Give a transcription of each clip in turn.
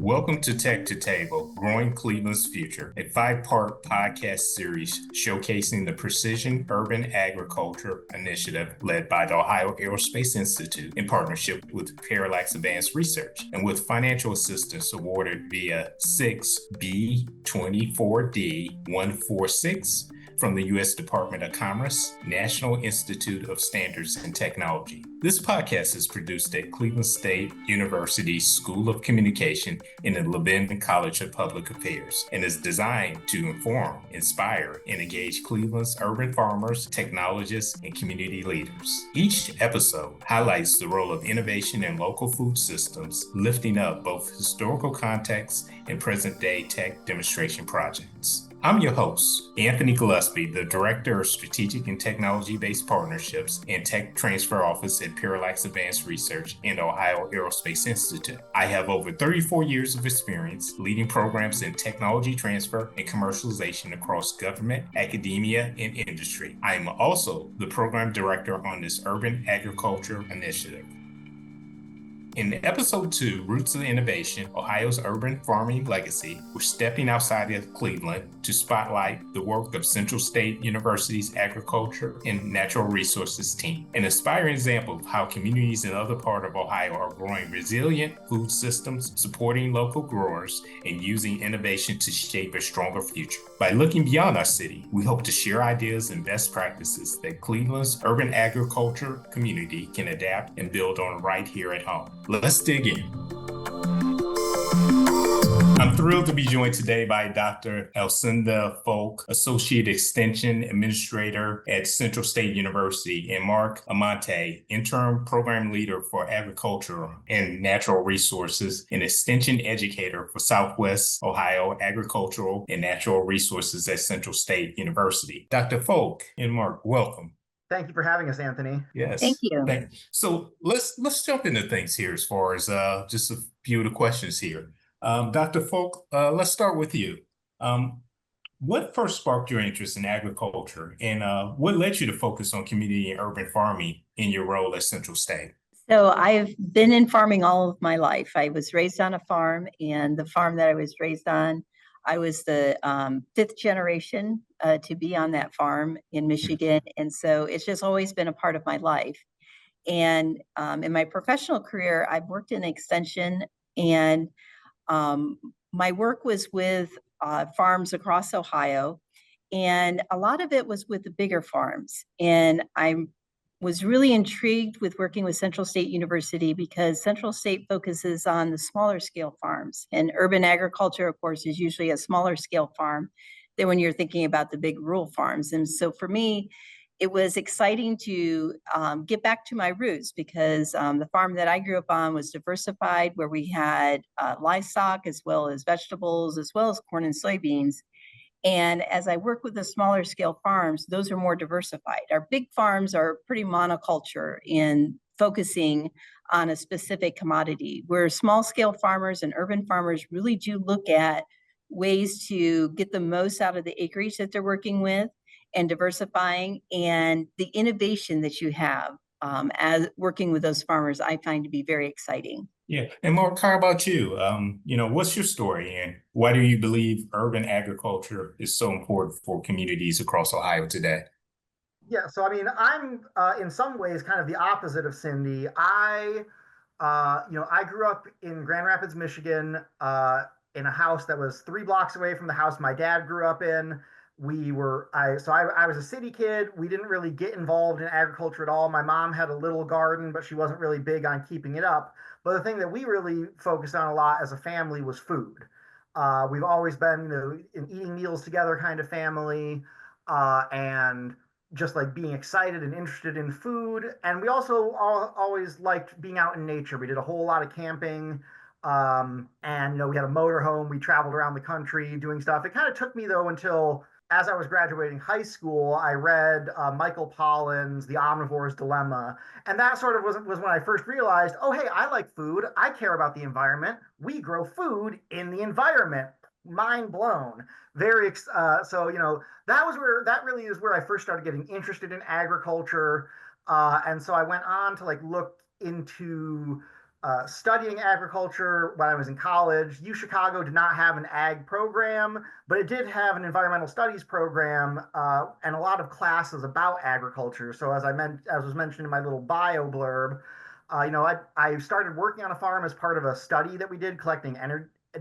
Welcome to Tech to Table, Growing Cleveland's Future, a 5-part podcast series showcasing the Precision Urban Agriculture Initiative led by the Ohio Aerospace Institute in partnership with Parallax Advanced Research and with financial assistance awarded via 6B24D146 from the U.S. Department of Commerce, National Institute of Standards and Technology. This podcast is produced at Cleveland State University's School of Communication in the Levin College of Public Affairs and is designed to inform, inspire, and engage Cleveland's urban farmers, technologists, and community leaders. Each episode highlights the role of innovation in local food systems, lifting up both historical context and present-day tech demonstration projects. I'm your host, Anthony Gillespie, the Director of Strategic and Technology-Based Partnerships and Tech Transfer Office at Parallax Advanced Research and Ohio Aerospace Institute. I have over 34 years of experience leading programs in technology transfer and commercialization across government, academia, and industry. I am also the Program Director on this Urban Agriculture Initiative. In episode 2, Roots of Innovation, Ohio's Urban Farming Legacy, we're stepping outside of Cleveland to spotlight the work of Central State University's Agriculture and Natural Resources team, an inspiring example of how communities in other parts of Ohio are growing resilient food systems, supporting local growers, and using innovation to shape a stronger future. By looking beyond our city, we hope to share ideas and best practices that Cleveland's urban agriculture community can adapt and build on right here at home. Let's dig in. I'm thrilled to be joined today by Dr. Alcinda Folck, Associate Extension Administrator at Central State University, and Marc Amante, Interim Program Leader for Agriculture and Natural Resources and Extension Educator for Southwest Ohio Agricultural and Natural Resources at Central State University. Dr. Folck and Marc, welcome. Thank you for having us, Anthony. Yes. Thank you. So let's jump into things here as far as just a few of the questions here. Dr. Folck, let's start with you. What first sparked your interest in agriculture, and what led you to focus on community and urban farming in your role at Central State? So I've been in farming all of my life. I was raised on a farm, and the farm that I was raised on, I was the 5th generation to be on that farm in Michigan. And so it's just always been a part of my life. And in my professional career, I've worked in extension, and my work was with farms across Ohio. And a lot of it was with the bigger farms. And I was really intrigued with working with Central State University because Central State focuses on the smaller scale farms, and urban agriculture, of course, is usually a smaller scale farm than when you're thinking about the big rural farms. And so for me, it was exciting to get back to my roots because the farm that I grew up on was diversified, where we had livestock as well as vegetables, as well as corn and soybeans. And as I work with the smaller scale farms, those are more diversified. Our big farms are pretty monoculture in focusing on a specific commodity, where small scale farmers and urban farmers really do look at ways to get the most out of the acreage that they're working with and diversifying. And the innovation that you have as working with those farmers, I find to be very exciting. Yeah. And Marc, how about you? What's your story, and why do you believe urban agriculture is so important for communities across Ohio today? Yeah, so I mean, I'm in some ways kind of the opposite of Cindy. I grew up in Grand Rapids, Michigan, in a house that was 3 blocks away from the house my dad grew up in. I was a city kid. We didn't really get involved in agriculture at all. My mom had a little garden, but she wasn't really big on keeping it up. But the thing that we really focused on a lot as a family was food. We've always been, an eating meals together kind of family, and just like being excited and interested in food. And we also always liked being out in nature. We did a whole lot of camping. And we had a motor home. We traveled around the country doing stuff. It kind of took me though until as I was graduating high school, I read Michael Pollan's The Omnivore's Dilemma. And that sort of was when I first realized, oh, hey, I like food. I care about the environment. We grow food in the environment. Mind blown. That really is where I first started getting interested in agriculture. And so I went on to look into studying agriculture when I was in college. U Chicago did not have an ag program, but it did have an environmental studies program and a lot of classes about agriculture. So as was mentioned in my little bio blurb, I started working on a farm as part of a study that we did collecting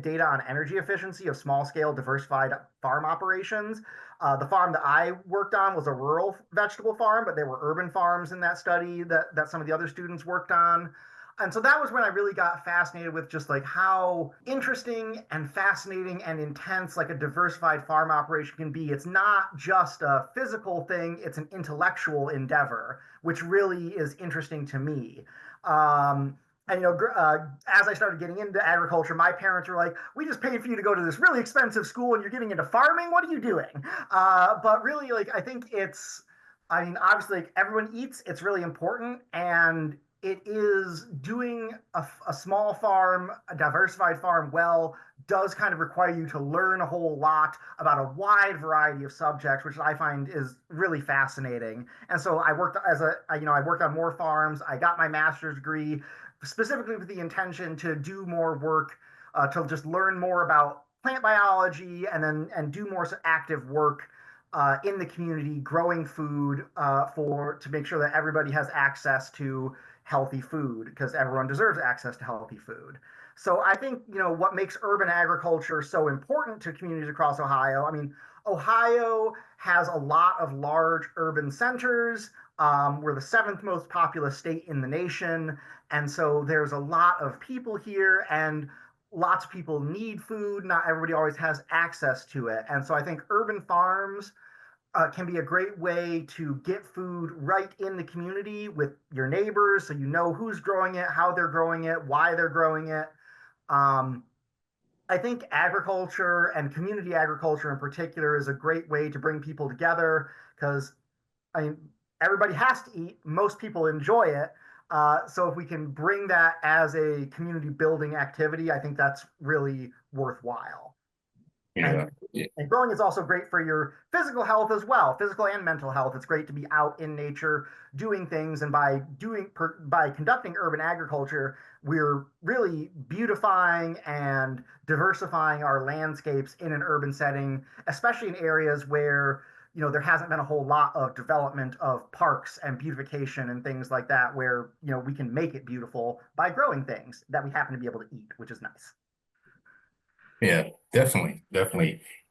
data on energy efficiency of small scale diversified farm operations. The farm that I worked on was a rural vegetable farm, but there were urban farms in that study that some of the other students worked on. And so that was when I really got fascinated with just like how interesting and fascinating and intense like a diversified farm operation can be. It's not just a physical thing, it's an intellectual endeavor, which really is interesting to me. And as I started getting into agriculture, my parents were like, "We just paid for you to go to this really expensive school, and you're getting into farming. What are you doing?" But really, like I think obviously, like, everyone eats. It's really important, and it is doing a small farm, a diversified farm well, does kind of require you to learn a whole lot about a wide variety of subjects, which I find is really fascinating. And so I worked I worked on more farms. I got my master's degree specifically with the intention to do more work, to just learn more about plant biology and do more active work in the community, growing food to make sure that everybody has access to healthy food, because everyone deserves access to healthy food. So I think, what makes urban agriculture so important to communities across Ohio. I mean, Ohio has a lot of large urban centers. We're the seventh most populous state in the nation. And so there's a lot of people here, and lots of people need food. Not everybody always has access to it. And so I think urban farms can be a great way to get food right in the community with your neighbors, so you know who's growing it, how they're growing it, why they're growing it. I think agriculture and community agriculture in particular is a great way to bring people together, because everybody has to eat. Most people enjoy it. So if we can bring that as a community building activity, I think that's really worthwhile. Yeah. And growing is also great for your physical health as well, physical and mental health. It's great to be out in nature doing things, and by conducting urban agriculture, we're really beautifying and diversifying our landscapes in an urban setting, especially in areas where there hasn't been a whole lot of development of parks and beautification and things like that, where we can make it beautiful by growing things that we happen to be able to eat, which is nice. Yeah, definitely.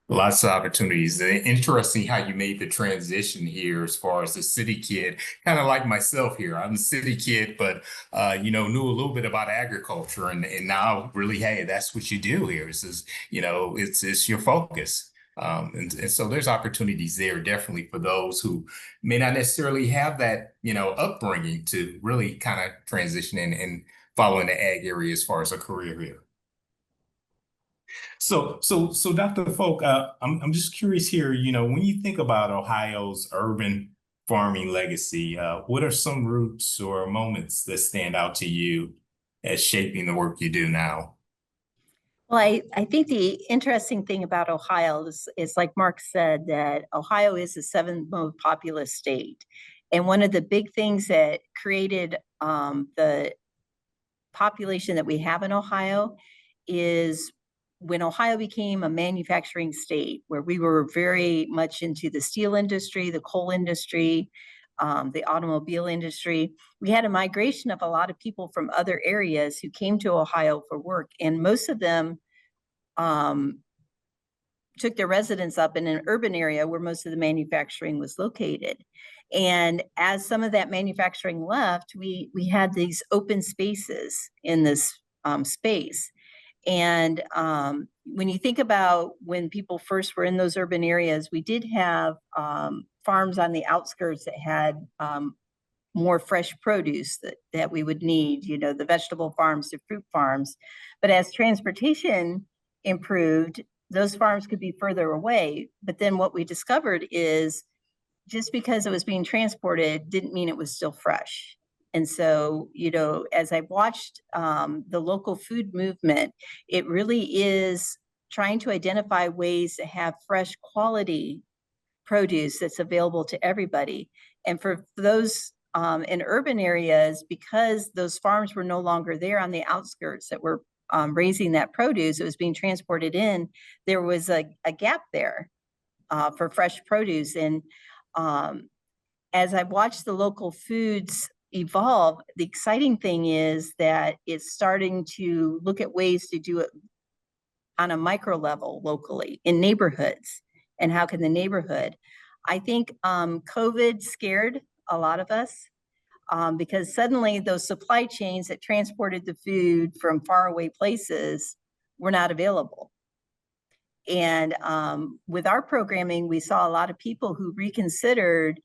Lots of opportunities. Interesting how you made the transition here as far as the city kid, kind of like myself here. I'm a city kid, but knew a little bit about agriculture, and now really, hey, that's what you do here. It's your focus. And so there's opportunities there definitely for those who may not necessarily have that, upbringing to really kind of transition and follow in the ag area as far as a career here. So Dr. Folck, I'm just curious here, when you think about Ohio's urban farming legacy, what are some roots or moments that stand out to you as shaping the work you do now? Well, I think the interesting thing about Ohio is like Marc said, that Ohio is the seventh most populous state. And one of the big things that created the population that we have in Ohio is when Ohio became a manufacturing state, where we were very much into the steel industry, the coal industry, the automobile industry. We had a migration of a lot of people from other areas who came to Ohio for work, and most of them took their residence up in an urban area where most of the manufacturing was located. And as some of that manufacturing left, we had these open spaces in this space. And when you think about when people first were in those urban areas, we did have farms on the outskirts that had more fresh produce that we would need, the vegetable farms, the fruit farms. But as transportation improved, those farms could be further away. But then what we discovered is just because it was being transported didn't mean it was still fresh. And so, as I've watched the local food movement, it really is trying to identify ways to have fresh quality produce that's available to everybody. And for those in urban areas, because those farms were no longer there on the outskirts that were raising that produce, it was being transported in, there was a gap there for fresh produce. And as I've watched the local foods evolve, the exciting thing is that it's starting to look at ways to do it on a micro level locally in neighborhoods. And how can the neighborhood? I think COVID scared a lot of us because suddenly those supply chains that transported the food from faraway places were not available. And with our programming, we saw a lot of people who reconsidered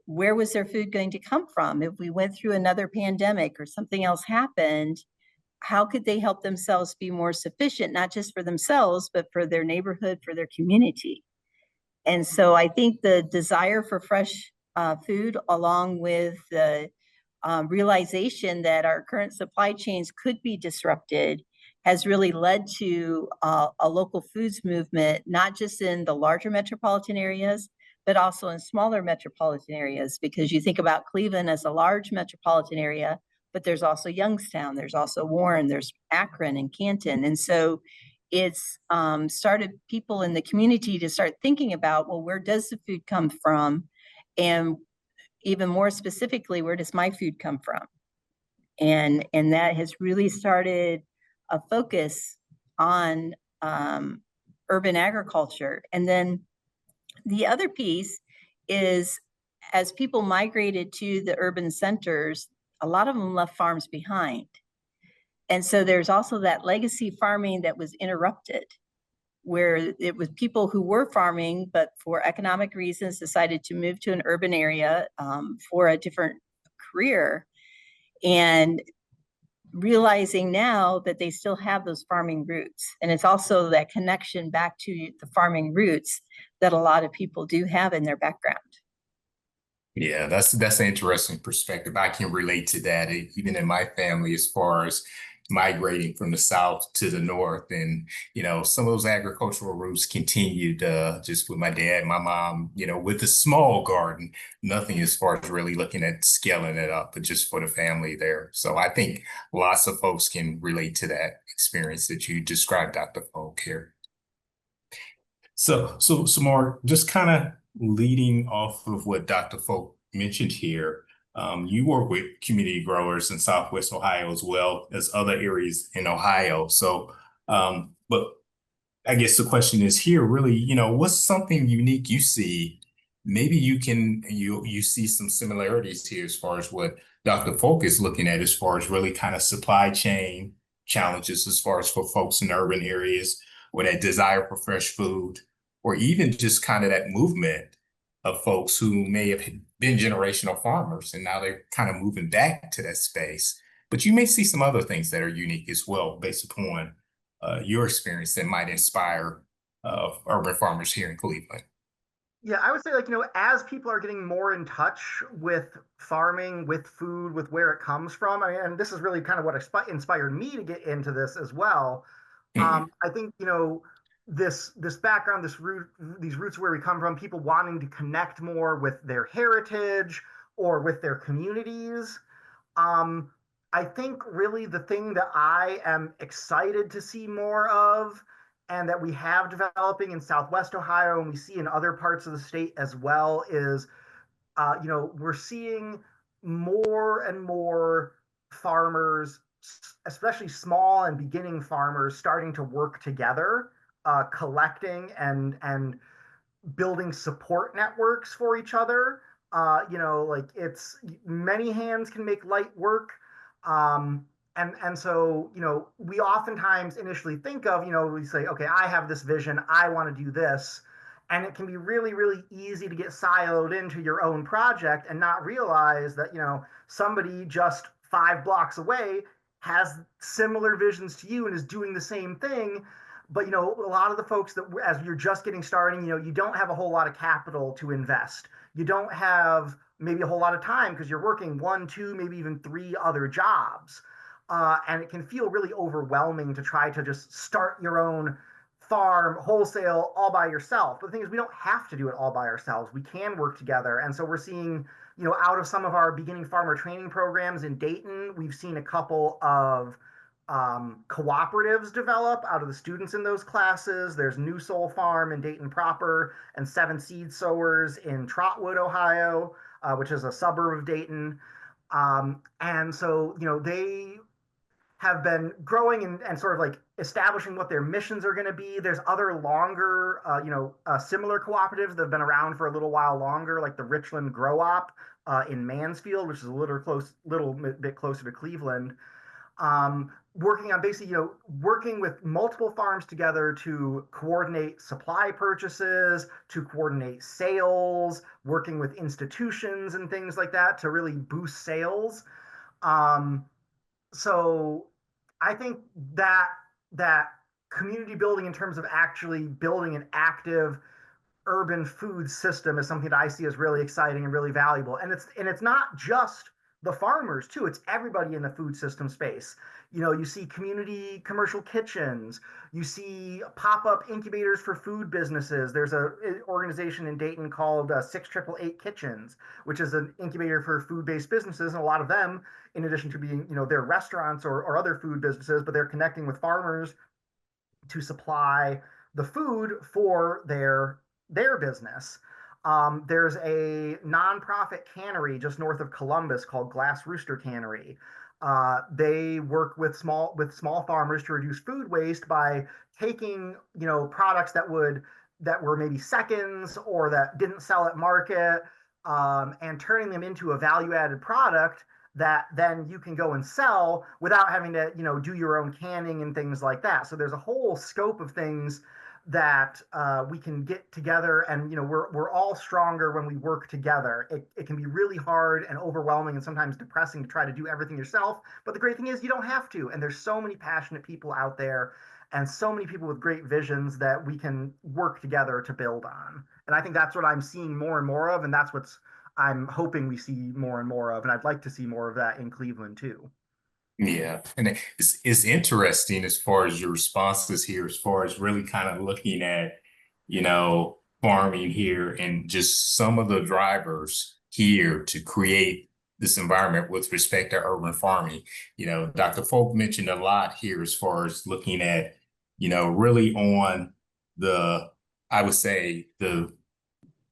where was their food going to come from? If we went through another pandemic or something else happened, how could they help themselves be more sufficient, not just for themselves, but for their neighborhood, for their community? And so I think the desire for fresh food, along with the realization that our current supply chains could be disrupted, has really led to a local foods movement, not just in the larger metropolitan areas, but also in smaller metropolitan areas, because you think about Cleveland as a large metropolitan area, but there's also Youngstown, there's also Warren, there's Akron and Canton. And so it's started people in the community to start thinking about, well, where does the food come from? And even more specifically, where does my food come from? And that has really started a focus on urban agriculture. And then the other piece is, as people migrated to the urban centers, a lot of them left farms behind. And so there's also that legacy farming that was interrupted, where it was people who were farming, but for economic reasons decided to move to an urban area for a different career, and realizing now that they still have those farming roots. And it's also that connection back to the farming roots that a lot of people do have in their background. Yeah, that's an interesting perspective. I can relate to that, even in my family, as far as migrating from the south to the north. And, some of those agricultural roots continued just with my dad, my mom, with a small garden, nothing as far as really looking at scaling it up, but just for the family there. So I think lots of folks can relate to that experience that you described, Dr. Folck, here. So Marc, just kind of leading off of what Dr. Folck mentioned here, you work with community growers in Southwest Ohio as well as other areas in Ohio. So, but I guess the question is here, really, what's something unique you see? Maybe you see some similarities here as far as what Dr. Folck is looking at, as far as really kind of supply chain challenges, as far as for folks in urban areas, or that desire for fresh food, or even just kind of that movement of folks who may have been generational farmers and now they're kind of moving back to that space. But you may see some other things that are unique as well, based upon your experience, that might inspire urban farmers here in Cleveland. Yeah, I would say, as people are getting more in touch with farming, with food, with where it comes from, and this is really kind of what inspired me to get into this as well. I think, this background, these roots where we come from, people wanting to connect more with their heritage or with their communities. I think really the thing that I am excited to see more of, and that we have developing in Southwest Ohio and we see in other parts of the state as well, is we're seeing more and more farmers, especially small and beginning farmers, starting to work together, collecting and building support networks for each other. It's many hands can make light work. And so, we oftentimes initially think of, we say, okay, I have this vision, I want to do this. And it can be really, really easy to get siloed into your own project and not realize that, somebody just 5 blocks away has similar visions to you and is doing the same thing. But, a lot of the folks that, as you're just getting started, you don't have a whole lot of capital to invest. You don't have maybe a whole lot of time because you're working 1, 2, maybe even 3 other jobs. And it can feel really overwhelming to try to just start your own farm wholesale all by yourself. But the thing is, we don't have to do it all by ourselves. We can work together. And so we're seeing, out of some of our beginning farmer training programs in Dayton, we've seen a couple of cooperatives develop out of the students in those classes. There's New Soul Farm in Dayton proper and Seven Seed Sowers in Trotwood, Ohio, which is a suburb of Dayton. And so, they have been growing and sort of like establishing what their missions are going to be. There's other longer, similar cooperatives that have been around for a little while longer, like the Richland Grow Op in Mansfield, which is a little bit closer to Cleveland. Working on basically, working with multiple farms together to coordinate supply purchases, to coordinate sales, working with institutions and things like that to really boost sales. So I think that community building in terms of actually building an active urban food system is something that I see as really exciting and really valuable. And it's not just the farmers too, it's everybody in the food system space. You see community commercial kitchens, you see pop-up incubators for food businesses. There's an organization in Dayton called 6888 Kitchens, which is an incubator for food-based businesses. And a lot of them, in addition to being, their restaurants or other food businesses, but they're connecting with farmers to supply the food for their business. There's a nonprofit cannery just north of Columbus called Glass Rooster Cannery. They work with small farmers to reduce food waste by taking products that were maybe seconds or that didn't sell at market, and turning them into a value-added product that then you can go and sell without having to do your own canning and things like that. So there's a whole scope of things that we can get together, and we're all stronger when we work together. It can be really hard and overwhelming and sometimes depressing to try to do everything yourself, but the great thing is you don't have to, and there's so many passionate people out there and so many people with great visions that we can work together to build on. And I think that's what I'm seeing more and more of, and that's what's I'm hoping we see more and more of, and I'd like to see more of that in Cleveland too. Yeah, and it's interesting as far as your responses here, as far as really kind of looking at, farming here and just some of the drivers here to create this environment with respect to urban farming. Dr. Folck mentioned a lot here as far as looking at, really on I would say, the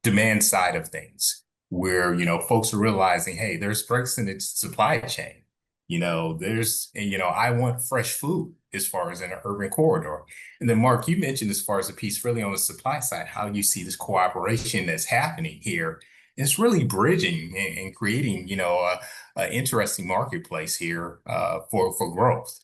demand side of things, where, folks are realizing, hey, there's breaks in the supply chain. I want fresh food as far as in an urban corridor. And then Marc, you mentioned as far as the piece really on the supply side, how you see this cooperation that's happening here. It's really bridging and creating, an interesting marketplace here for growth.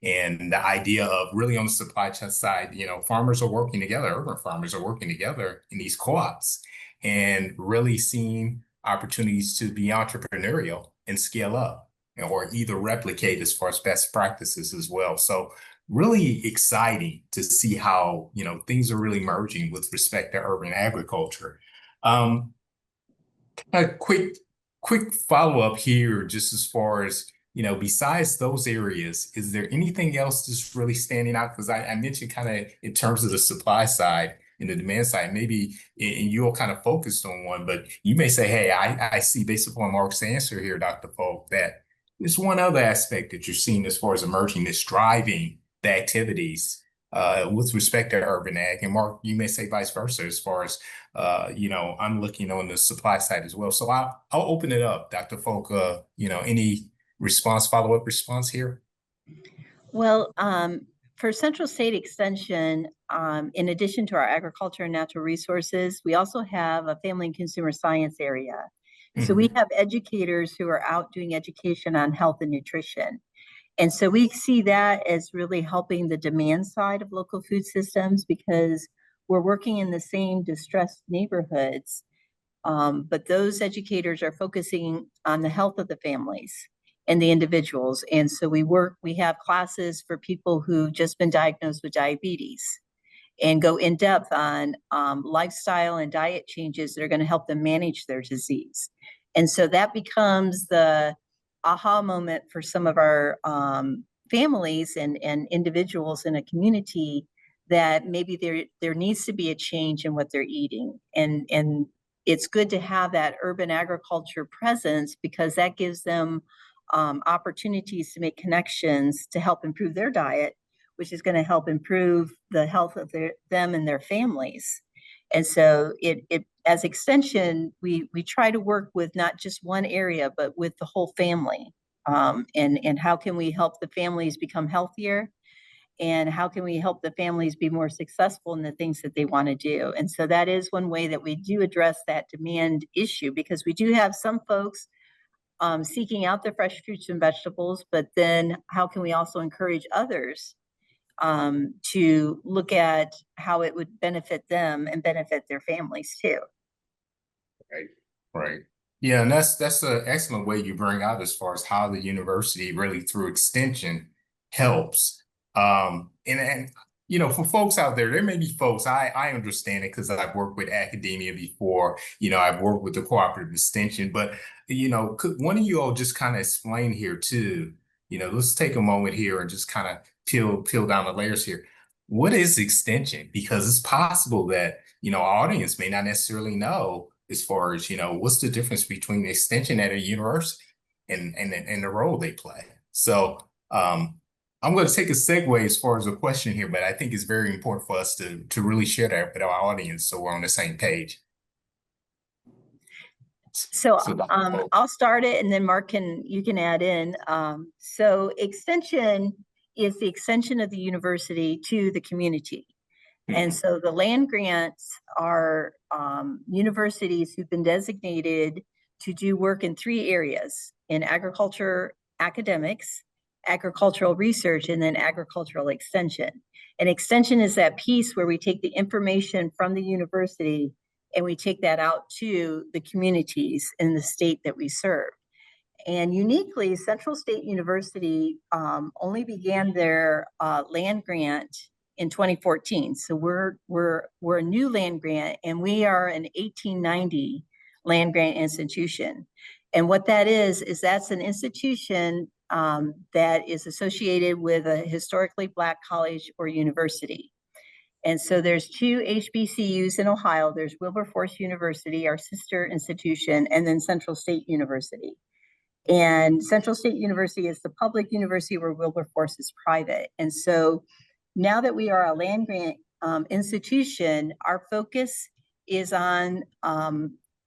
And the idea of really on the supply chain side, farmers are working together, urban farmers are working together in these co-ops and really seeing opportunities to be entrepreneurial and scale up, or either replicate as far as best practices as well. So really exciting to see how, things are really merging with respect to urban agriculture. A quick follow-up here, just as far as, besides those areas, is there anything else that's really standing out? Because I mentioned kind of in terms of the supply side and the demand side, maybe, and you all kind of focused on one, but you may say, hey, I see based upon Marc's answer here, Dr. Folck, that there's one other aspect that you're seeing as far as emerging that's driving the activities with respect to urban ag. And Marc, you may say vice versa as far as, I'm looking on the supply side as well. So I'll open it up, Dr. Folck, any follow-up response here? Well, for Central State Extension, in addition to our agriculture and natural resources, we also have a family and consumer science area. So we have educators who are out doing education on health and nutrition. And so we see that as really helping the demand side of local food systems, because we're working in the same distressed neighborhoods, but those educators are focusing on the health of the families and the individuals. And so we have classes for people who've just been diagnosed with diabetes and go in depth on lifestyle and diet changes that are going to help them manage their disease. And so that becomes the aha moment for some of our families and individuals in a community, that maybe there needs to be a change in what they're eating. And it's good to have that urban agriculture presence because that gives them opportunities to make connections to help improve their diet, which is going to help improve the health of them and their families. And so as Extension, we try to work with not just one area, but with the whole family. And how can we help the families become healthier? And how can we help the families be more successful in the things that they want to do? And so that is one way that we do address that demand issue, because we do have some folks seeking out the fresh fruits and vegetables, but then how can we also encourage others to look at how it would benefit them and benefit their families too? Right. Yeah, and that's an excellent way you bring out as far as how the university really through extension helps. And you know, for folks out there, there may be folks, I understand it because I've worked with academia before, you know, I've worked with the cooperative extension, but you know, could one of you all just kind of explain here too, you know, let's take a moment here and just kind of peel down the layers here. What is extension? Because it's possible that, you know, our audience may not necessarily know as far as, you know, what's the difference between the extension at a university and the role they play. So I'm going to take a segue as far as a question here, but I think it's very important for us to really share that with our audience so we're on the same page. So I'll start it, and then Marc you can add in. So extension is the extension of the university to the community. And so the land grants are universities who've been designated to do work in 3 areas: in agriculture, academics, agricultural research, and then agricultural extension. And extension is that piece where we take the information from the university and we take that out to the communities in the state that we serve. And uniquely, Central State University only began their land grant in 2014. So we're a new land grant, and we are an 1890 land grant institution. And what that is that's an institution that is associated with a historically Black college or university. And so there's 2 HBCUs in Ohio. There's Wilberforce University, our sister institution, and then Central State University. And Central State University is the public university where Wilberforce is private. And so now that we are a land grant institution, our focus is on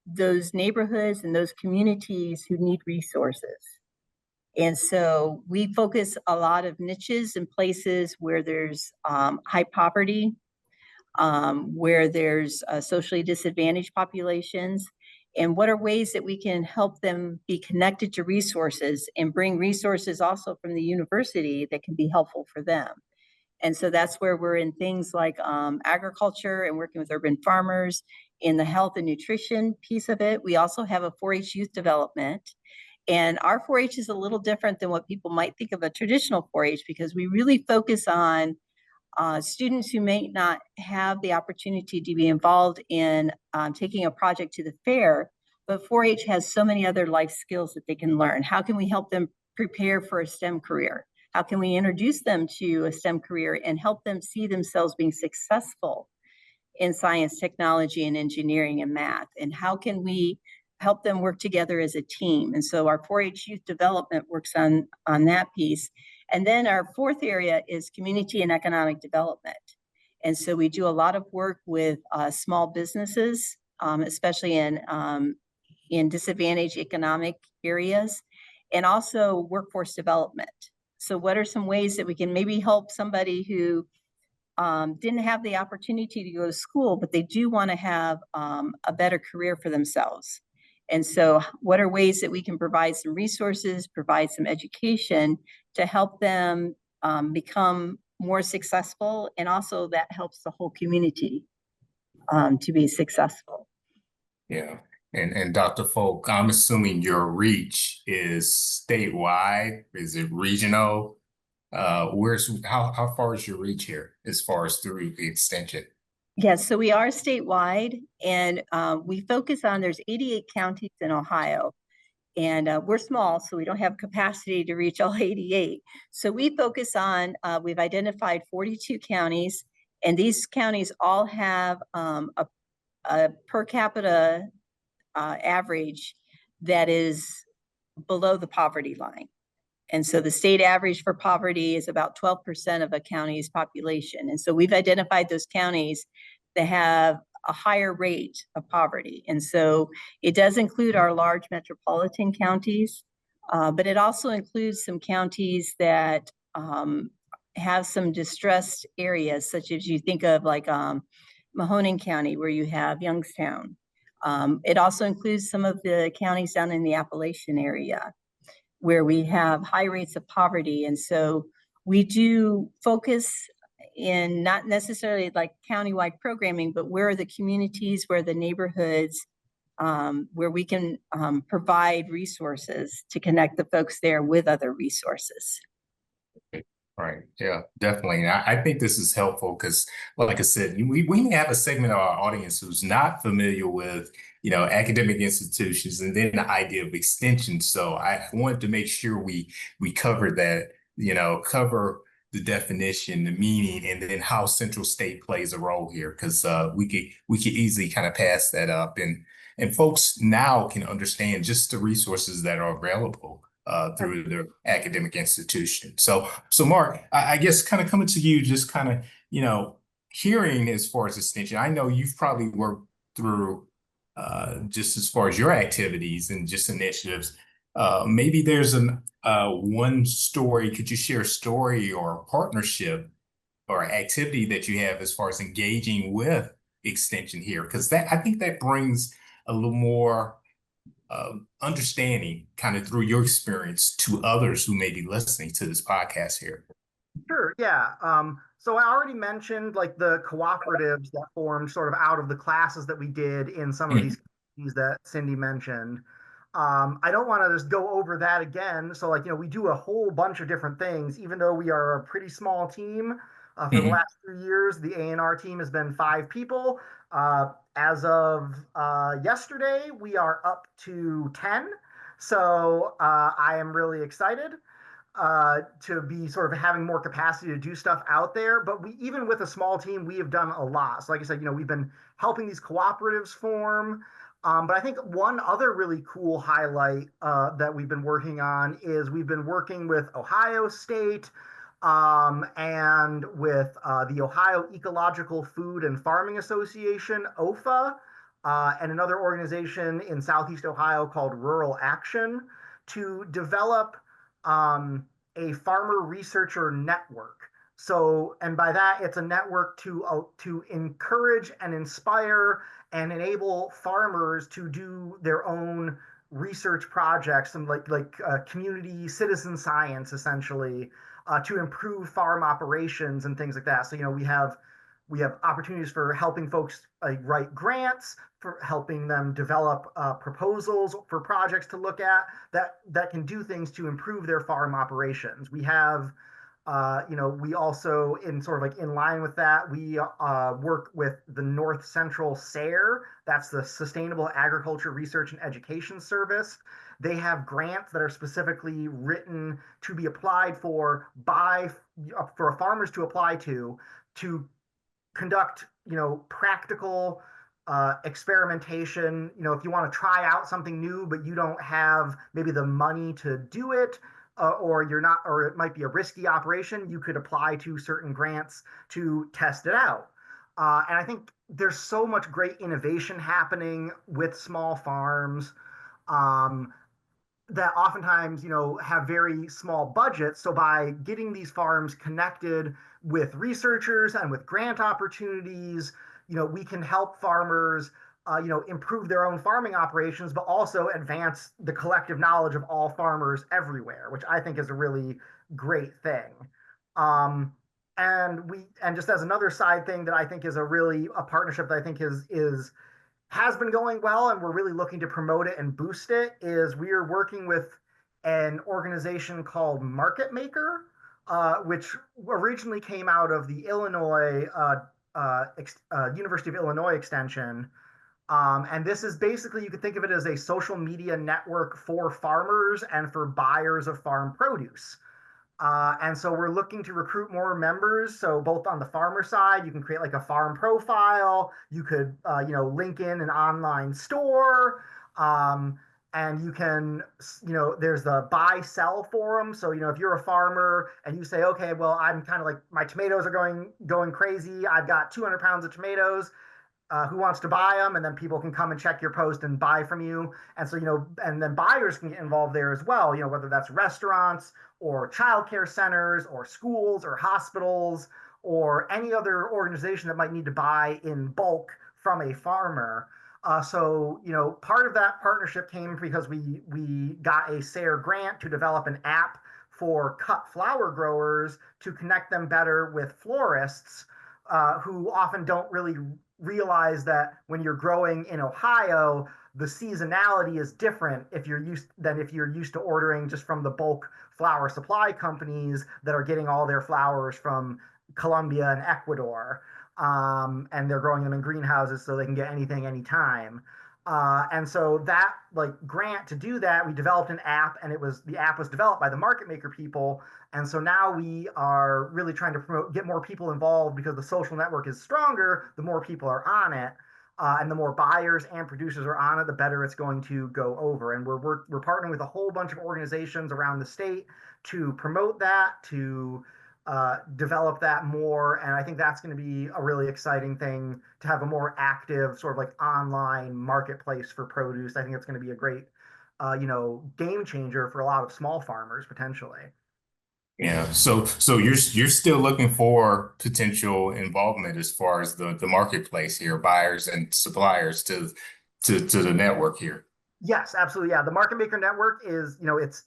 those neighborhoods and those communities who need resources. And so we focus a lot of niches and places where there's high poverty, where there's socially disadvantaged populations, and what are ways that we can help them be connected to resources and bring resources also from the university that can be helpful for them. And so that's where we're in things like agriculture and working with urban farmers in the health and nutrition piece of it. We also have a 4-H youth development. And our 4-H is a little different than what people might think of a traditional 4-H, because we really focus on students who may not have the opportunity to be involved in taking a project to the fair, but 4-H has so many other life skills that they can learn. How can we help them prepare for a STEM career? How can we introduce them to a STEM career and help them see themselves being successful in science, technology, and engineering and math? And how can we help them work together as a team? And so our 4-H youth development works on that piece. And then our 4th area is community and economic development. And so we do a lot of work with small businesses, especially in disadvantaged economic areas, and also workforce development. So what are some ways that we can maybe help somebody who didn't have the opportunity to go to school, but they do want to have a better career for themselves? And so what are ways that we can provide some resources, provide some education to help them become more successful? And also that helps the whole community to be successful. Yeah. And Dr. Folck, I'm assuming your reach is statewide. Is it regional? How far is your reach here as far as through the extension? Yes, so we are statewide, and we focus on, there's 88 counties in Ohio, and we're small, so we don't have capacity to reach all 88. So we focus on, we've identified 42 counties, and these counties all have a per capita average that is below the poverty line. And so the state average for poverty is about 12% of a county's population. And so we've identified those counties that have a higher rate of poverty. And so it does include our large metropolitan counties, but it also includes some counties that have some distressed areas, such as you think of like Mahoning County, where you have Youngstown. It also includes some of the counties down in the Appalachian area where we have high rates of poverty. And so we do focus in not necessarily like countywide programming, but where are the communities, where are the neighborhoods, where we can provide resources to connect the folks there with other resources. Right. Yeah, definitely. And I think this is helpful because, like I said, we may have a segment of our audience who's not familiar with, academic institutions and then the idea of extension. So I wanted to make sure we cover that, cover the definition, the meaning, and then how central state plays a role here, because we could easily kind of pass that up, and folks now can understand just the resources that are available through their academic institution. So Marc, I guess kind of coming to you, just kind of, hearing as far as extension, I know you've probably worked through just as far as your activities and just initiatives. Maybe there's one story. Could you share a story or a partnership or activity that you have as far as engaging with extension here? Because I think that brings a little more understanding kind of through your experience to others who may be listening to this podcast here. Sure, yeah. So I already mentioned like the cooperatives that formed sort of out of the classes that we did in some of these communities that Cindy mentioned. I don't want to just go over that again. So we do a whole bunch of different things, even though we are a pretty small team. For the last 3 years, the A&R team has been 5 people. As of yesterday, we are up to 10. So I am really excited to be sort of having more capacity to do stuff out there. But even with a small team, we have done a lot. So like I said, we've been helping these cooperatives form. But I think one other really cool highlight that we've been working on is we've been working with Ohio State and with the Ohio Ecological Food and Farming Association, OFA, and another organization in Southeast Ohio called Rural Action to develop a farmer researcher network. So, and by that, it's a network to encourage and inspire and enable farmers to do their own research projects and like community citizen science, essentially, to improve farm operations and things like that. So, we have opportunities for helping folks write grants, for helping them develop proposals for projects to look at that can do things to improve their farm operations. We have, we also, in sort of like in line with that, we work with the North Central SARE. That's the Sustainable Agriculture Research and Education Service. They have grants that are specifically written to be applied for farmers to apply to conduct, practical experimentation. If you want to try out something new, but you don't have maybe the money to do it, or it might be a risky operation, you could apply to certain grants to test it out. And I think there's so much great innovation happening with small farms that oftentimes, have very small budgets. So by getting these farms connected with researchers and with grant opportunities, we can help farmers, improve their own farming operations, but also advance the collective knowledge of all farmers everywhere, which I think is a really great thing. And just as another side thing that I think is a partnership that I think has been going well, and we're really looking to promote it and boost it, is we are working with an organization called Market Maker, which originally came out of the University of Illinois Extension. And this is basically, you could think of it as a social media network for farmers and for buyers of farm produce. And so we're looking to recruit more members. So both on the farmer side, you can create like a farm profile. You could, link in an online store. Um, and you can, there's the buy sell forum. So, if you're a farmer and you say, okay, well, I'm kind of like my tomatoes are going crazy. I've got 200 pounds of tomatoes. Who wants to buy them? And then people can come and check your post and buy from you. And so, and then buyers can get involved there as well, whether that's restaurants or childcare centers or schools or hospitals or any other organization that might need to buy in bulk from a farmer. So, part of that partnership came because we got a SARE grant to develop an app for cut flower growers to connect them better with florists who often don't really realize that when you're growing in Ohio, the seasonality is different if you're used to ordering just from the bulk flower supply companies that are getting all their flowers from Colombia and Ecuador. And they're growing them in greenhouses so they can get anything anytime. And so that like grant to do that, we developed an app, and the app was developed by the market maker people. And so now we are really trying to get more people involved because the social network is stronger, the more people are on it. And the more buyers and producers are on it, the better it's going to go over. And we're partnering with a whole bunch of organizations around the state to promote that, to develop that more. And I think that's going to be a really exciting thing to have a more active sort of like online marketplace for produce. I think it's going to be a great, game changer for a lot of small farmers potentially. Yeah. So you're still looking for potential involvement as far as the marketplace here, buyers and suppliers to the network here. Yes, absolutely. Yeah, the Market Maker Network is,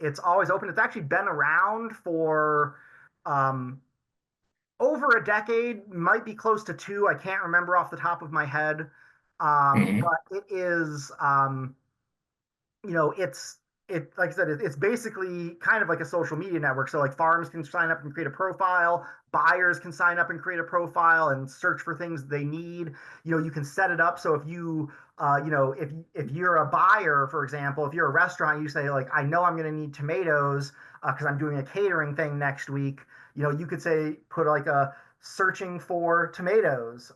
it's always open. It's actually been around for um, over a decade, might be close to two. I can't remember off the top of my head. Hmm. But it is, it's like I said, it's basically kind of like a social media network. So like farms can sign up and create a profile, buyers can sign up and create a profile and search for things they need. You can set it up so if you if you're a buyer, for example, if you're a restaurant, you say like, I know I'm going to need tomatoes because I'm doing a catering thing next week. You could say put like a searching for tomatoes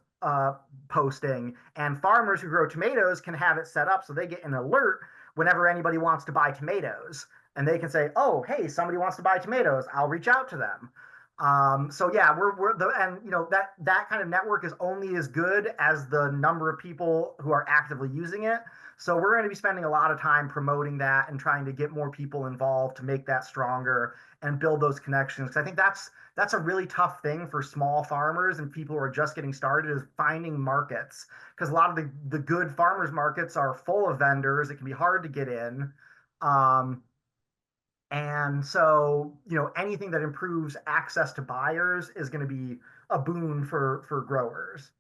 posting, and farmers who grow tomatoes can have it set up so they get an alert whenever anybody wants to buy tomatoes, and they can say, "Oh, hey, somebody wants to buy tomatoes. I'll reach out to them." So yeah, we're the and that kind of network is only as good as the number of people who are actively using it. So we're going to be spending a lot of time promoting that and trying to get more people involved to make that stronger and build those connections. Because I think that's a really tough thing for small farmers and people who are just getting started, is finding markets, because a lot of the good farmers markets are full of vendors. It can be hard to get in. And so, anything that improves access to buyers is going to be a boon for growers.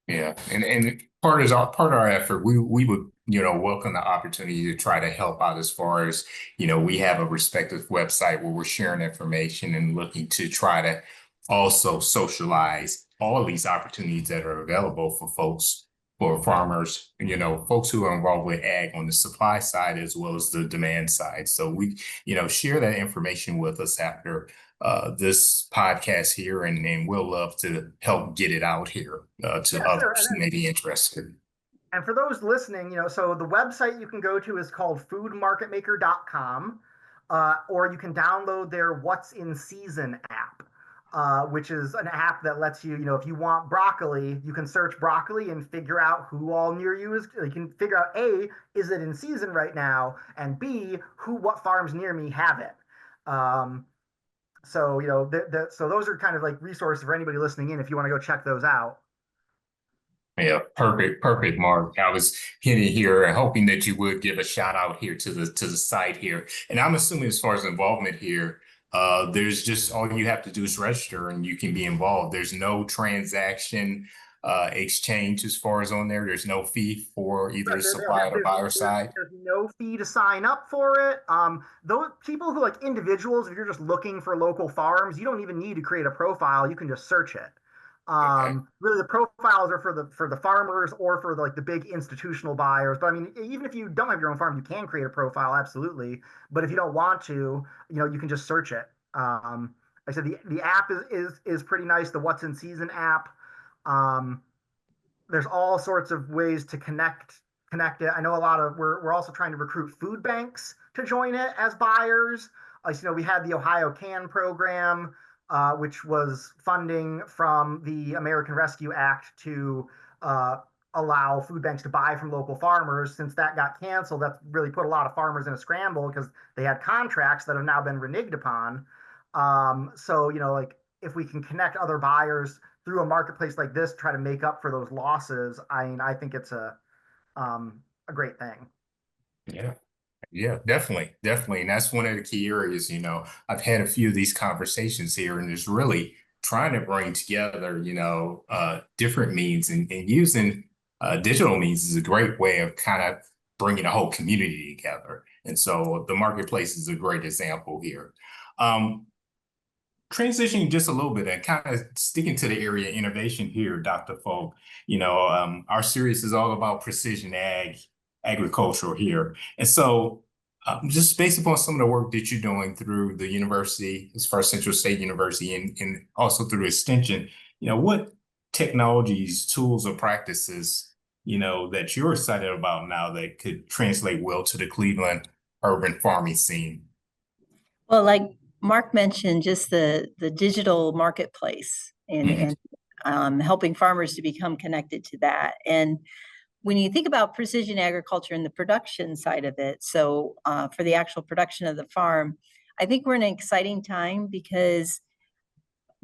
Yeah, and part of our effort, we would welcome the opportunity to try to help out as far as we have a respective website where we're sharing information and looking to try to also socialize all these opportunities that are available for folks, for farmers, and folks who are involved with ag on the supply side as well as the demand side. So we share that information with us after this podcast here, and we'll love to help get it out here to Yeah, sure. others who may be interested. And for those listening, so the website you can go to is called foodmarketmaker.com, or you can download their What's in Season app, which is an app that lets you, if you want broccoli, you can search broccoli and figure out who all near you is. You can figure out A, is it in season right now? And B, what farms near me have it? So, so those are kind of like resources for anybody listening in if you want to go check those out. Yeah, perfect, Mark. I was hitting here and hoping that you would give a shout out here to the site here. And I'm assuming as far as involvement here, there's just all you have to do is register and you can be involved. There's no transaction exchange as far as on there. There's no fee for either the supplier or buyer side. There's no fee to sign up for it. Those people who like individuals, if you're just looking for local farms, you don't even need to create a profile. You can just search it. Okay. Really, the profiles are for the farmers or for the big institutional buyers. But I mean, even if you don't have your own farm, you can create a profile, absolutely. But if you don't want to, you can just search it. Like I said, the app is pretty nice. The What's in Season app. There's all sorts of ways to connect connect it. I know we're also trying to recruit food banks to join it as buyers. We had the Ohio CAN program, which was funding from the American Rescue Act to allow food banks to buy from local farmers. Since that got canceled, that's really put a lot of farmers in a scramble because they had contracts that have now been reneged upon. If we can connect other buyers through a marketplace like this, try to make up for those losses, I think it's a great thing. Yeah. Yeah, definitely. Definitely. And that's one of the key areas, I've had a few of these conversations here, and it's really trying to bring together, different means, and using digital means is a great way of kind of bringing a whole community together. And so the marketplace is a great example here. Transitioning just a little bit and kind of sticking to the area of innovation here, Dr. Folck, our series is all about precision agriculture here. And so just based upon some of the work that you're doing through the university, as far as Central State University, and also through Extension, what technologies, tools, or practices, that you're excited about now that could translate well to the Cleveland urban farming scene? Well, like Marc mentioned, just the digital marketplace and helping farmers to become connected to that. And when you think about precision agriculture and the production side of it, so for the actual production of the farm, I think we're in an exciting time because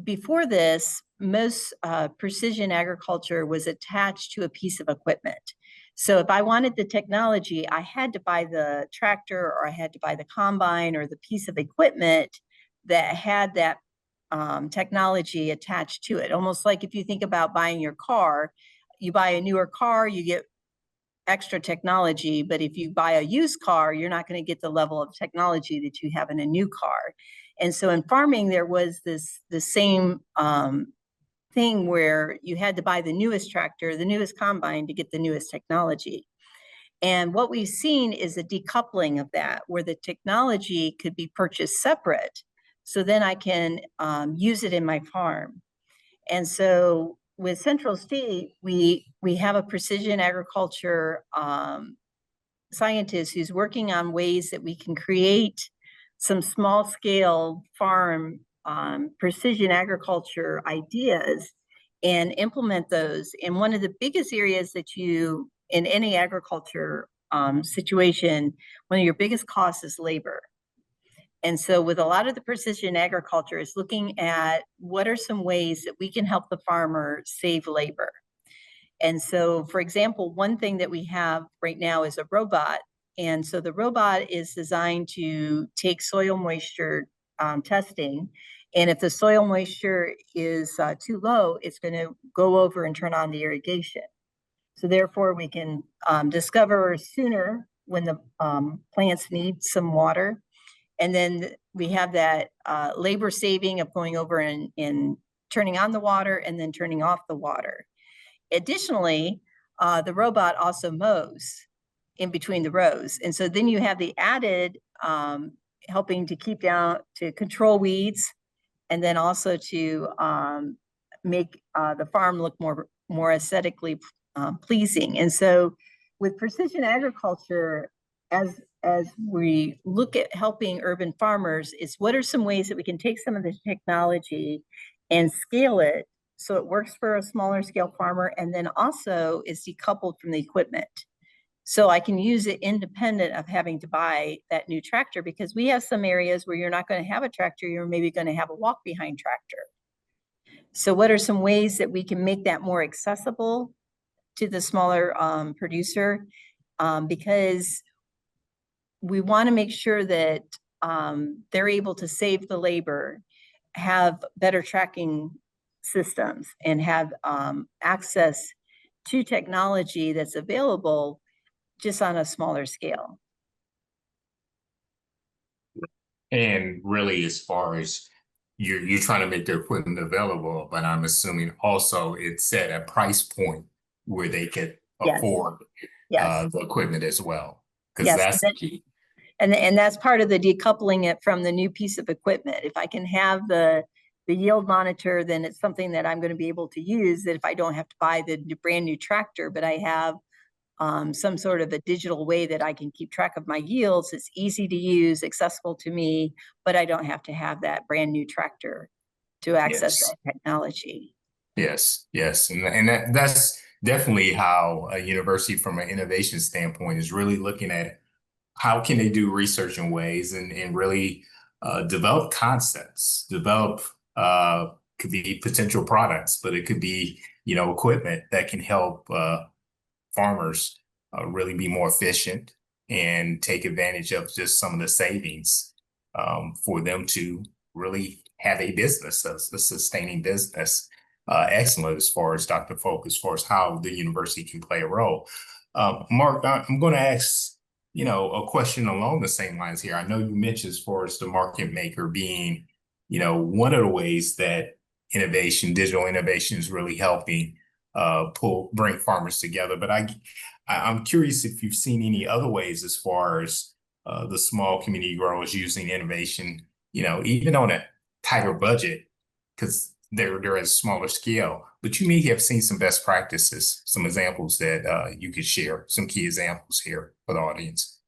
before this, most precision agriculture was attached to a piece of equipment. So if I wanted the technology, I had to buy the tractor, or I had to buy the combine, or the piece of equipment that had that technology attached to it. Almost like if you think about buying your car, you buy a newer car, you get extra technology, but if you buy a used car, you're not going to get the level of technology that you have in a new car. And so in farming, there was the same thing where you had to buy the newest tractor, the newest combine to get the newest technology. And what we've seen is a decoupling of that, where the technology could be purchased separate. So then I can use it in my farm. And so with Central State, we have a precision agriculture scientist who's working on ways that we can create some small scale farm precision agriculture ideas and implement those. And one of the biggest areas that you, in any agriculture situation, one of your biggest costs is labor. And so with a lot of the precision agriculture is looking at what are some ways that we can help the farmer save labor. And so, for example, one thing that we have right now is a robot. And so the robot is designed to take soil moisture testing. And if the soil moisture is too low, it's going to go over and turn on the irrigation. So therefore, we can discover sooner when the plants need some water. And then we have that labor saving of going over and turning on the water and then turning off the water. Additionally, the robot also mows in between the rows. And so then you have the added helping to control weeds, and then also to make the farm look more aesthetically pleasing. And so with precision agriculture, as we look at helping urban farmers, is what are some ways that we can take some of this technology and scale it so it works for a smaller scale farmer, and then also is decoupled from the equipment. So I can use it independent of having to buy that new tractor, because we have some areas where you're not going to have a tractor, you're maybe going to have a walk behind tractor. So what are some ways that we can make that more accessible to the smaller producer? Because we want to make sure that they're able to save the labor, have better tracking systems, and have access to technology that's available just on a smaller scale. And really, as far as you're trying to make the equipment available, but I'm assuming also it's at a price point where they could afford the equipment as well, because that's the key. And that's part of the decoupling it from the new piece of equipment. If I can have the yield monitor, then it's something that I'm going to be able to use, that if I don't have to buy the brand new tractor, but I have some sort of a digital way that I can keep track of my yields. It's easy to use, accessible to me, but I don't have to have that brand new tractor to access Yes. that technology. Yes, yes. And that's definitely how a university from an innovation standpoint is really looking at how can they do research in ways and really develop concepts, develop could be potential products, but it could be, equipment that can help farmers really be more efficient and take advantage of just some of the savings for them to really have a business, a sustaining business. Excellent as far as Dr. Folck, as far as how the university can play a role. Marc, I'm going to ask, a question along the same lines here. I know you mentioned as far as the market maker being, one of the ways that digital innovation is really helping bring farmers together. But I'm curious if you've seen any other ways as far as the small community growers using innovation, even on a tighter budget, because they're at a smaller scale. But you may have seen some best practices, some examples that you could share, some key examples here for the audience.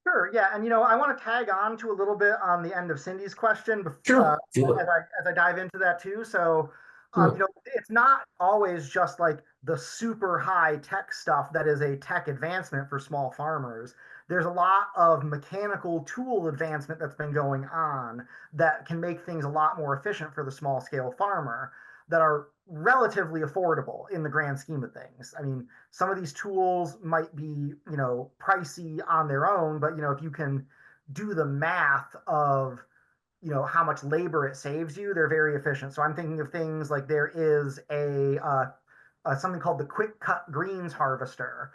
Sure, yeah, and I want to tag on to a little bit on the end of Cindy's question Sure. as I dive into that too. So, it's not always just like the super high tech stuff that is a tech advancement for small farmers. There's a lot of mechanical tool advancement that's been going on that can make things a lot more efficient for the small scale farmer that are relatively affordable in the grand scheme of things. I mean, some of these tools might be, pricey on their own, but if you can do the math of, how much labor it saves you, they're very efficient. So I'm thinking of things like there is something called the quick cut greens harvester,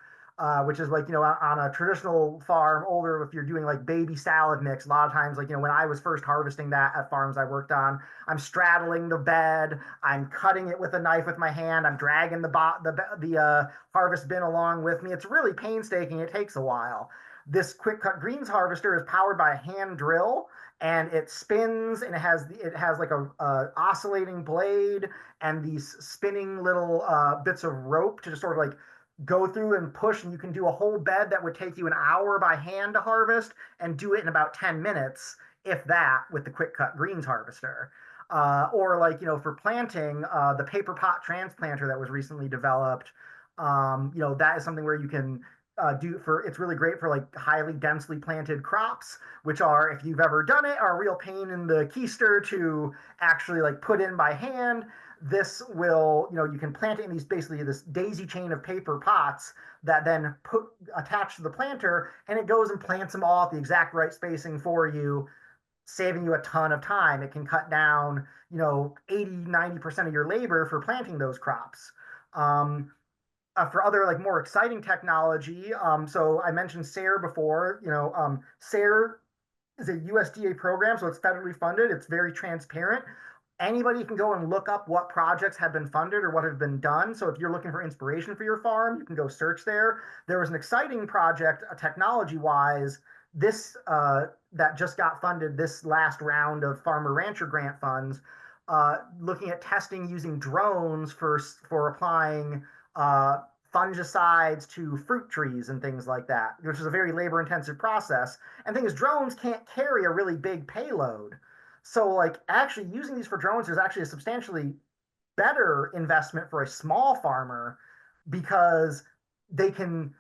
which is like, on a traditional farm, older, if you're doing like baby salad mix, a lot of times, like, when I was first harvesting that at farms I worked on, I'm straddling the bed, I'm cutting it with a knife with my hand, I'm dragging the harvest bin along with me. It's really painstaking. It takes a while. This quick cut greens harvester is powered by a hand drill, and it spins, and it has like a oscillating blade and these spinning little bits of rope to just sort of like go through and push, and you can do a whole bed that would take you an hour by hand to harvest and do it in about 10 minutes, if that, with the quick cut greens harvester. Or like, for planting, the paper pot transplanter that was recently developed, that is something where you can it's really great for like highly densely planted crops, which are, if you've ever done it, are a real pain in the keister to actually like put in by hand. This will, you can plant it in basically this daisy chain of paper pots that then attach to the planter, and it goes and plants them all at the exact right spacing for you, saving you a ton of time. It can cut down, 80-90% of your labor for planting those crops. For other like more exciting technology, so I mentioned SARE before. SARE is a USDA program, so it's federally funded. It's very transparent. Anybody can go and look up what projects have been funded or what have been done. So if you're looking for inspiration for your farm, you can go search there. There was an exciting project, technology-wise, that just got funded this last round of Farmer Rancher grant funds, looking at testing using drones for applying fungicides to fruit trees and things like that, which is a very labor-intensive process. And the thing is, drones can't carry a really big payload. So like actually using these for drones is actually a substantially better investment for a small farmer, because they can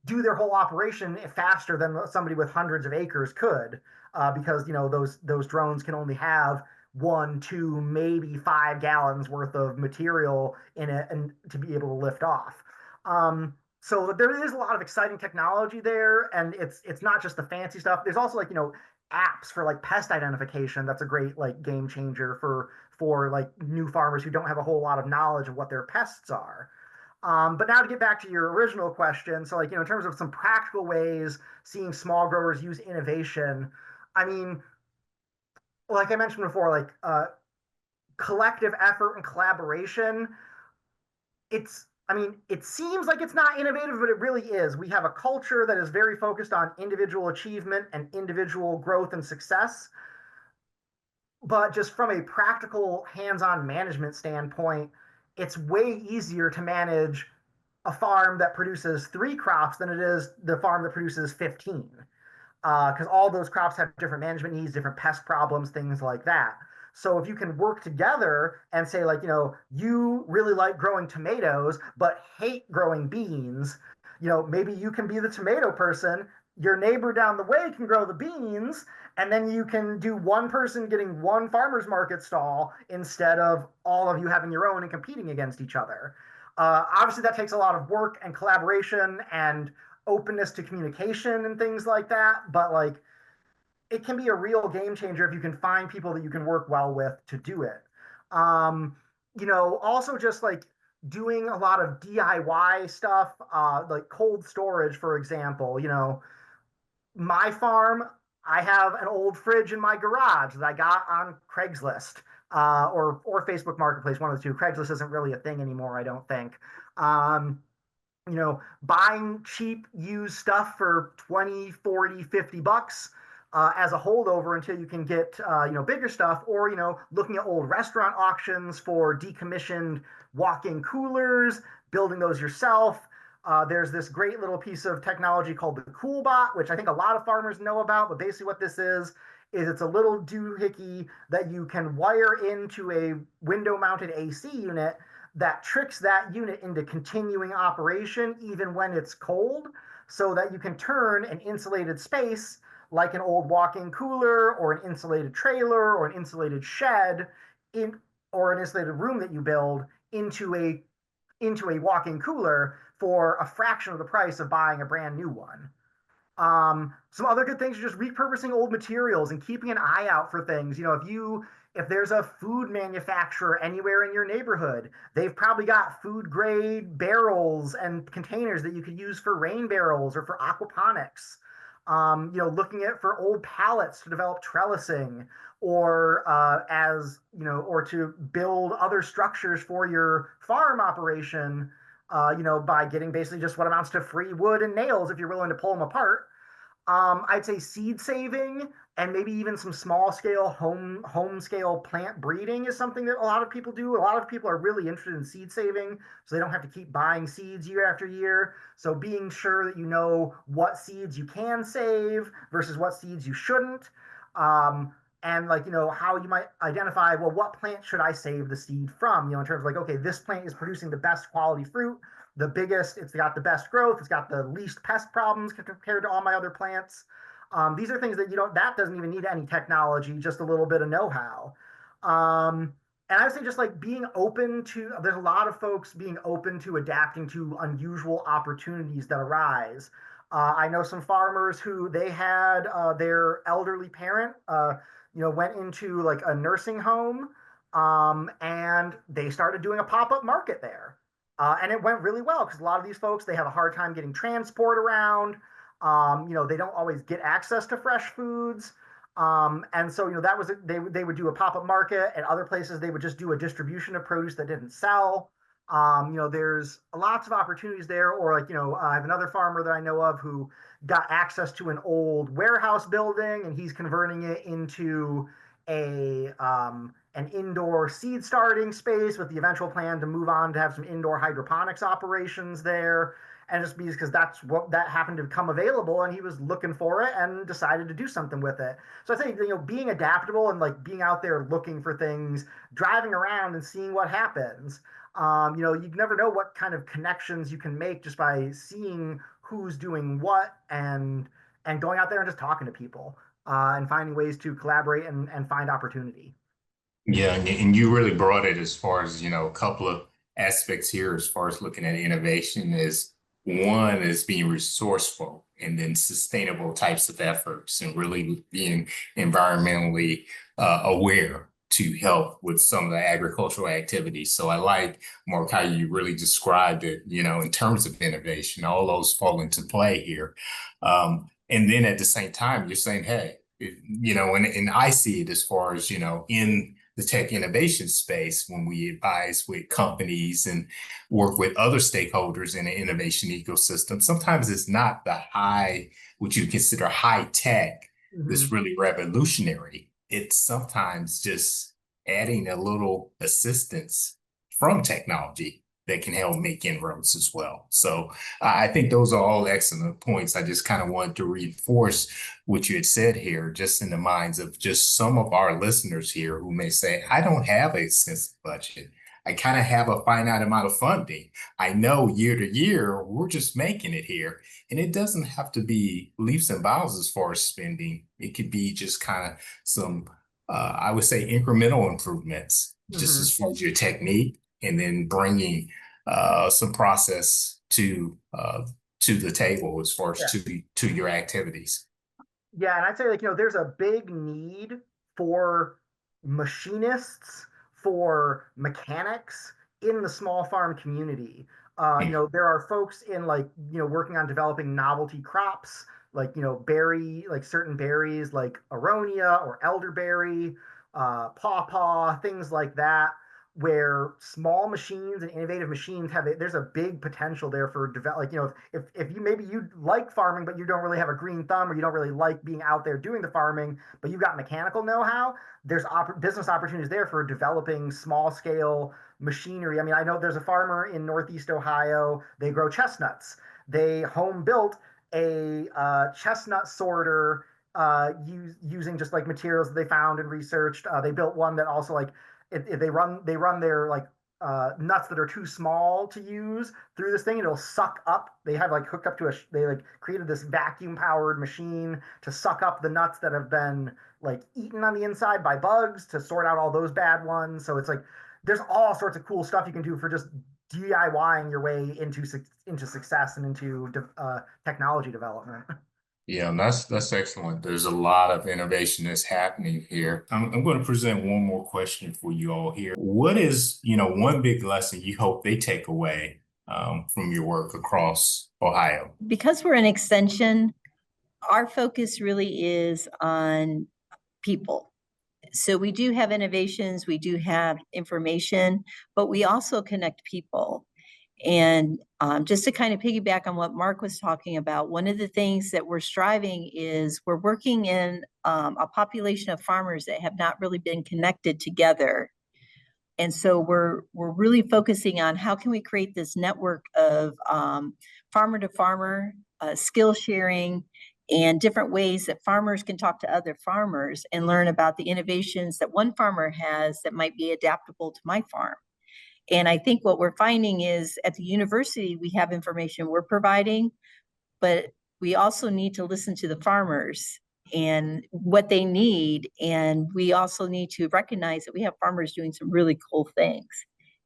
do their whole operation faster than somebody with hundreds of acres could, because those drones can only have 1, 2, maybe 5 gallons worth of material in it and to be able to lift off. So there is a lot of exciting technology there, and it's not just the fancy stuff. There's also like apps for like pest identification. That's a great like game changer for like new farmers who don't have a whole lot of knowledge of what their pests are. But now to get back to your original question, so like in terms of some practical ways seeing small growers use innovation, I mean, like I mentioned before, like collective effort and collaboration. It seems like it's not innovative, but it really is. We have a culture that is very focused on individual achievement and individual growth and success. But just from a practical hands-on management standpoint, it's way easier to manage a farm that produces 3 crops than it is the farm that produces 15. Because all those crops have different management needs, different pest problems, things like that. So if you can work together and say, like, you really like growing tomatoes, but hate growing beans, maybe you can be the tomato person. Your neighbor down the way can grow the beans, and then you can do one person getting one farmer's market stall instead of all of you having your own and competing against each other. Obviously, that takes a lot of work and collaboration and openness to communication and things like that. But like, it can be a real game changer if you can find people that you can work well with to do it. Also just like doing a lot of DIY stuff, like cold storage, for example. My farm, I have an old fridge in my garage that I got on Craigslist, or Facebook Marketplace, one of the two. Craigslist isn't really a thing anymore, I don't think. Buying cheap used stuff for 20, 40, 50 bucks as a holdover until you can get, bigger stuff, or, looking at old restaurant auctions for decommissioned walk-in coolers, building those yourself. There's this great little piece of technology called the CoolBot, which I think a lot of farmers know about, but basically what this is it's a little doohickey that you can wire into a window-mounted AC unit that tricks that unit into continuing operation even when it's cold, so that you can turn an insulated space like an old walk-in cooler or an insulated trailer or an insulated shed or an insulated room that you build into a walk-in cooler for a fraction of the price of buying a brand new one. Some other good things are just repurposing old materials and keeping an eye out for things. If there's a food manufacturer anywhere in your neighborhood, they've probably got food grade barrels and containers that you could use for rain barrels or for aquaponics. Looking for old pallets to develop trellising, or or to build other structures for your farm operation, by getting basically just what amounts to free wood and nails if you're willing to pull them apart. I'd say seed saving and maybe even some small scale home scale plant breeding is something that a lot of people do. A lot of people are really interested in seed saving, so they don't have to keep buying seeds year after year. So being sure that you know what seeds you can save versus what seeds you shouldn't. And how you might identify, well, what plant should I save the seed from? In terms of like, okay, this plant is producing the best quality fruit, the biggest, it's got the best growth, it's got the least pest problems compared to all my other plants. These are things that that doesn't even need any technology, just a little bit of know-how. And I would say just like being open to, there's a lot of folks being open to adapting to unusual opportunities that arise. I know some farmers who they had their elderly parent, went into like a nursing home, and they started doing a pop-up market there. And it went really well because a lot of these folks, they have a hard time getting transport around. They don't always get access to fresh foods. And so, that was, they would do a pop-up market. At other places, they would just do a distribution of produce that didn't sell. There's lots of opportunities there. Or like, I have another farmer that I know of who got access to an old warehouse building, and he's converting it into an indoor seed starting space with the eventual plan to move on to have some indoor hydroponics operations there. And just because that's what that happened to become available, and he was looking for it and decided to do something with it. So I think, being adaptable and like being out there looking for things, driving around and seeing what happens. You never know what kind of connections you can make just by seeing who's doing what and going out there and just talking to people, and finding ways to collaborate and find opportunity. Yeah, and you really brought it as far as, a couple of aspects here as far as looking at innovation is one is being resourceful and then sustainable types of efforts and really being environmentally aware to help with some of the agricultural activities. So I like, Marc, how you really described it, in terms of innovation, all those fall into play here. And then at the same time, you're saying, hey, and I see it as far as, in the tech innovation space, when we advise with companies and work with other stakeholders in the innovation ecosystem, sometimes it's not the what you consider high tech that's really revolutionary. It's sometimes just adding a little assistance from technology that can help make inroads as well. So I think those are all excellent points. I just kind of wanted to reinforce what you had said here, just in the minds of just some of our listeners here who may say, I don't have a sense of budget. I kind of have a finite amount of funding. I know year to year, we're just making it here. And it doesn't have to be leaps and bounds as far as spending. It could be just kind of some, I would say, incremental improvements, just as far as your technique, and then bringing some process to the table as far as to your activities. Yeah, and I'd say, like, there's a big need for machinists, for mechanics in the small farm community. There are folks in, like, working on developing novelty crops, like, like certain berries like aronia or elderberry, pawpaw, things like that, where small machines and innovative machines there's a big potential there for develop. Like, if you maybe you like farming, but you don't really have a green thumb, or you don't really like being out there doing the farming, but you've got mechanical know-how, there's business opportunities there for developing small scale machinery. I mean, I know there's a farmer in Northeast Ohio, they grow chestnuts. They home built a chestnut sorter using just like materials that they found and researched. They built one that also, like, if they run their, like, nuts that are too small to use through this thing, it'll suck up. They have, like, hooked up to they, like, created this vacuum powered machine to suck up the nuts that have been, like, eaten on the inside by bugs, to sort out all those bad ones. So it's like there's all sorts of cool stuff you can do for just DIYing your way into success and into technology development. Yeah, that's excellent. There's a lot of innovation that's happening here. I'm going to present one more question for you all here. What is, one big lesson you hope they take away from your work across Ohio? Because we're an extension, our focus really is on people. So we do have innovations, we do have information, but we also connect people. And just to kind of piggyback on what Marc was talking about, one of the things that we're striving is we're working in a population of farmers that have not really been connected together. And so we're really focusing on how can we create this network of farmer to farmer skill sharing, and different ways that farmers can talk to other farmers and learn about the innovations that one farmer has that might be adaptable to my farm. And I think what we're finding is at the university, we have information we're providing, but we also need to listen to the farmers and what they need. And we also need to recognize that we have farmers doing some really cool things.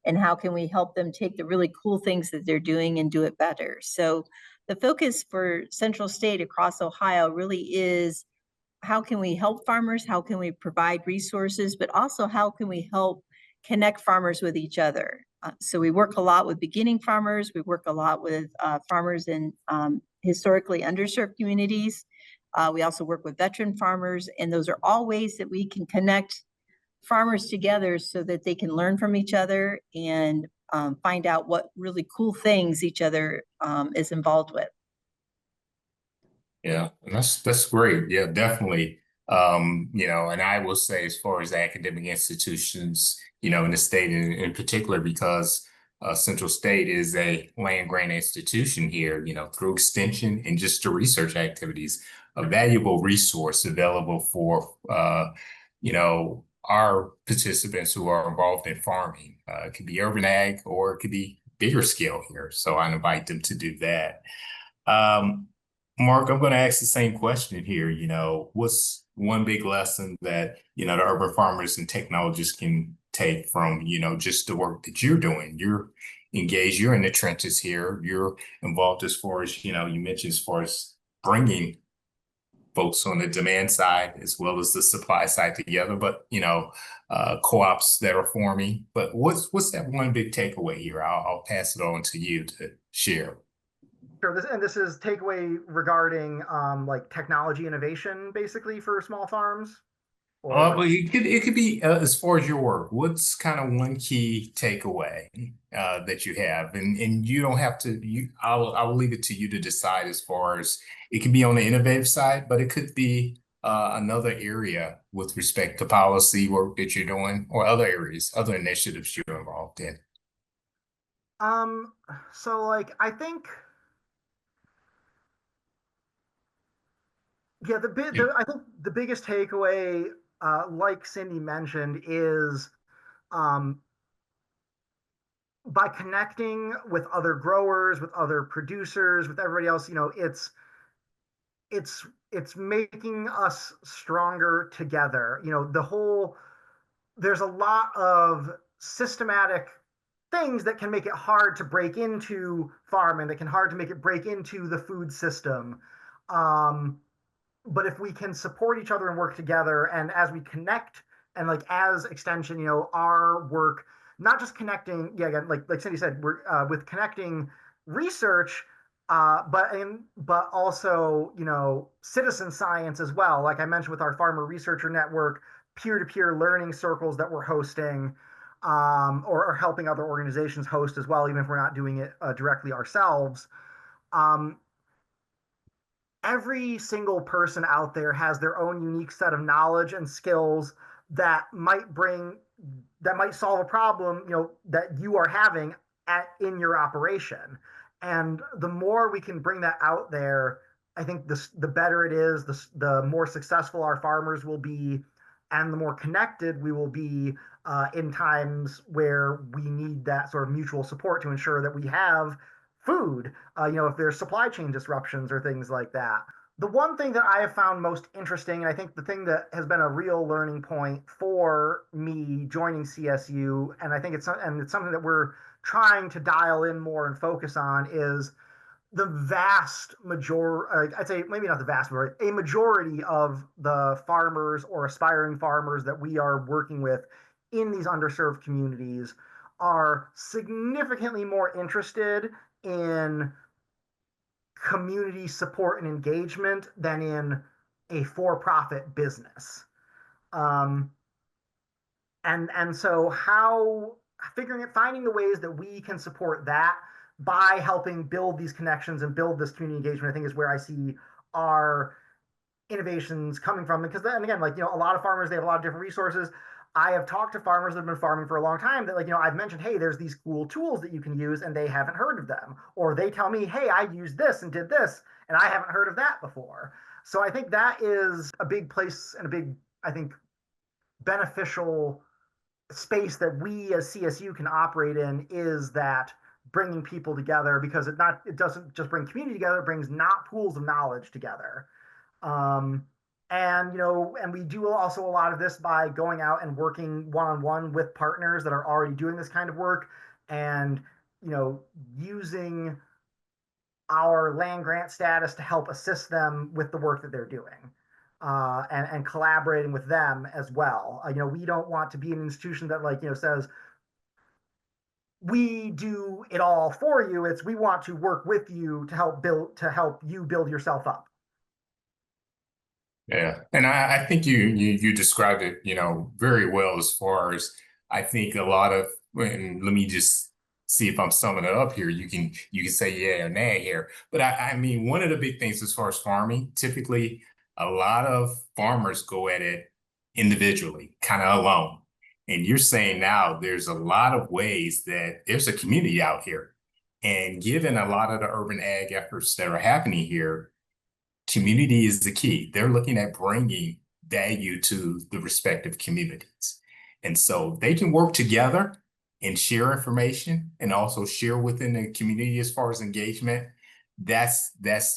And how can we help them take the really cool things that they're doing and do it better? So the focus for Central State across Ohio really is how can we help farmers? How can we provide resources? But also how can we help connect farmers with each other? So we work a lot with beginning farmers. We work a lot with farmers in historically underserved communities. We also work with veteran farmers, and those are all ways that we can connect farmers together so that they can learn from each other and find out what really cool things each other is involved with. Yeah, and that's great. Yeah, definitely. And I will say, as far as academic institutions, in the state in particular, because Central State is a land grant institution here, through extension and just the research activities, a valuable resource available for, our participants who are involved in farming. It could be urban ag, or it could be bigger scale here. So I invite them to do that. Marc, I'm going to ask the same question here. What's one big lesson that, the urban farmers and technologists can take from, just the work that you're doing? You're engaged, you're in the trenches here, you're involved as far as, you mentioned as far as bringing folks on the demand side as well as the supply side together, but, co-ops that are forming. But what's that one big takeaway here? I'll pass it on to you to share. Sure. This is takeaway regarding like technology innovation, basically, for small farms. Well, it could be as far as your work. What's kind of one key takeaway that you have, and you don't have to. I'll leave it to you to decide. As far as it can be on the innovative side, but it could be another area with respect to policy work that you're doing, or other areas, other initiatives you're involved in. So like I think yeah, I think the biggest takeaway, like Cindy mentioned, is um, by connecting with other growers, with other producers, with everybody else, it's it's making us stronger together. There's a lot of systematic things that can make it hard to break into farming, that can hard to make it break into the food system. Um, but if we can support each other and work together, and as we connect, and like as extension, our work, not just connecting, yeah, again, like Cindy said, we're with connecting research, but also citizen science as well. Like I mentioned with our farmer researcher network, peer-to-peer learning circles that we're hosting, or helping other organizations host as well, even if we're not doing it directly ourselves. Um, every single person out there has their own unique set of knowledge and skills that might solve a problem that you are having in your operation. And the more we can bring that out there, I think the better it is, the more successful our farmers will be, and the more connected we will be in times where we need that sort of mutual support to ensure that we have food, if there's supply chain disruptions or things like that. The one thing that I have found most interesting, and I think the thing that has been a real learning point for me joining CSU, and I think it's something that we're trying to dial in more and focus on, is the vast majority, I'd say maybe not the vast majority, a majority of the farmers or aspiring farmers that we are working with in these underserved communities are significantly more interested in community support and engagement than in a for-profit business. Um, and so finding the ways that we can support that by helping build these connections and build this community engagement, I think is where I see our innovations coming from. Because then again, a lot of farmers, they have a lot of different resources. I have talked to farmers that have been farming for a long time that I've mentioned, hey, there's these cool tools that you can use, and they haven't heard of them. Or they tell me, hey, I used this and did this, and I haven't heard of that before. So I think that is a big place and a big, I think, beneficial space that we as CSU can operate in, is that bringing people together, because it doesn't just bring community together, it brings not pools of knowledge together. And we do also a lot of this by going out and working one-on-one with partners that are already doing this kind of work, and using our land grant status to help assist them with the work that they're doing, and collaborating with them as well. We don't want to be an institution that says we do it all for you. It's we want to work with you to help you build yourself up. Yeah, and I think you described it, very well, as far as I think a lot of, and let me just see if I'm summing it up here. You can say yeah or nay here, but I mean, one of the big things as far as farming, typically a lot of farmers go at it individually, kind of alone. And you're saying now there's a lot of ways that there's a community out here, and given a lot of the urban ag efforts that are happening here, community is the key. They're looking at bringing value to the respective communities. And so they can work together and share information, and also share within the community as far as engagement. That's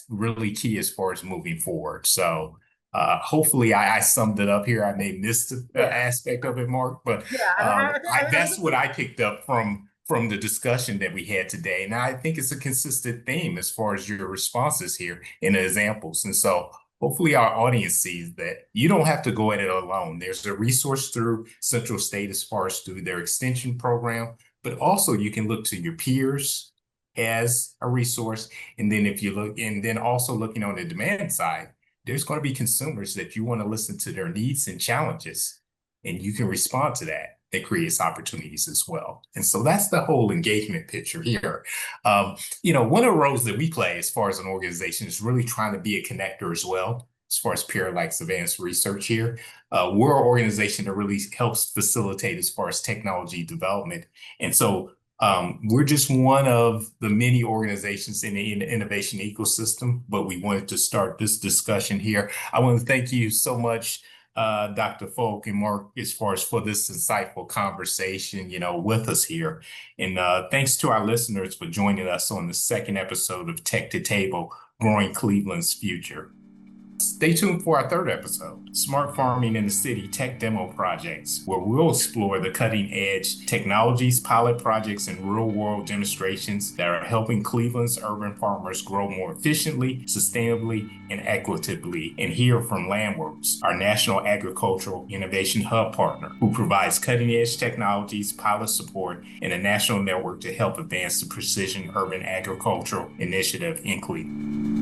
really key as far as moving forward. So hopefully I summed it up here. I may miss the aspect of it, Marc, but that's what I picked up from the discussion that we had today. And I think it's a consistent theme as far as your responses here and the examples. And so hopefully our audience sees that you don't have to go at it alone. There's a resource through Central State as far as through their extension program, but also you can look to your peers as a resource. And then if you look, and then also looking on the demand side, there's going to be consumers that you want to listen to their needs and challenges, and you can respond to that. That creates opportunities as well. And so that's the whole engagement picture here. One of the roles that we play as far as an organization is really trying to be a connector as well, as far as Parallax Advanced Research here. We're an organization that really helps facilitate as far as technology development. And so We're just one of the many organizations in the innovation ecosystem, but we wanted to start this discussion here. I want to thank you so much, Dr. Folck and Marc, as far as for this insightful conversation, with us here. And thanks to our listeners for joining us on the second episode of Tech to Table, Growing Cleveland's Future. Stay tuned for our third episode, Smart Farming in the City Tech Demo Projects, where we'll explore the cutting-edge technologies, pilot projects, and real-world demonstrations that are helping Cleveland's urban farmers grow more efficiently, sustainably, and equitably, and hear from Landworks, our National Agricultural Innovation Hub partner, who provides cutting-edge technologies, pilot support, and a national network to help advance the Precision Urban Agricultural Initiative in Cleveland.